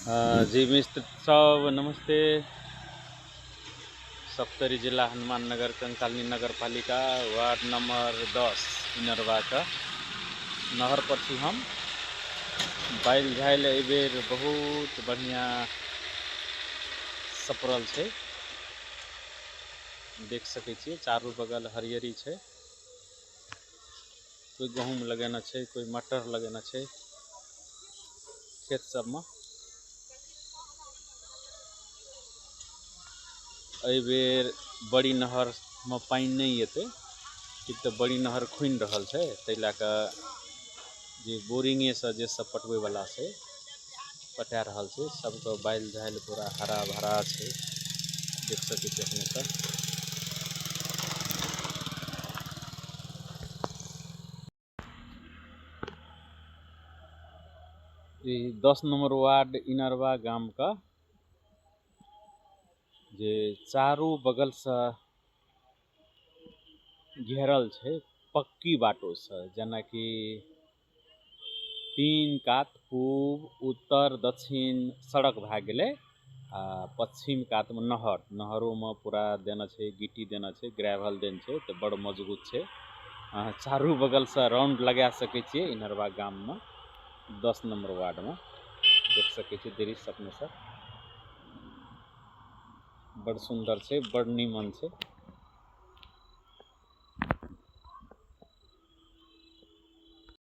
जी मित्र सब नमस्ते। सप्तरी जिला हनुमान नगर कंकालनी नगर पालिका वार्ड नंबर 10 इनरवा का नहर पर छी हम। बैल झाइल एहि बेर बहुत बढ़िया सपरल छै। देख सकै छियै चारू बगल हरियरी छै। कोई गहूम लगेना छै, कोई मटर लगेना छै खेत सब में। एहि बेर बड़ी नहर में पानि नहीं एतै, ठीक तऽ बड़ी नहर खुनि रहल छै, ताहि लए कऽ जे बोरिंगे से जे सब पटबै वाला छै पटा रहल छै। सबके बैल झाइल पूरा हरा भरा छै, देख सकै छियै अपने सब। ई 10 नंबर वार्ड इनरवा गाम का जे चारू बगल से घेरल छै पक्की बाटो से, जेना कि 3 कात पूब उत्तर दक्षिण सड़क भए गेलै आ पश्चिम कात में नहरों में पूरा देना छै, गिट्टी देना छै, ग्रेवल देना छै, तो बड़ मजबूत छै। चारू बगल से राउंड लगा सकै छियै इनरवा गाम में 10 नंबर वार्ड में। देख सकै छियै दृश्य अपने सब, बड़ सुंदर छै, बड़ नीमन छै।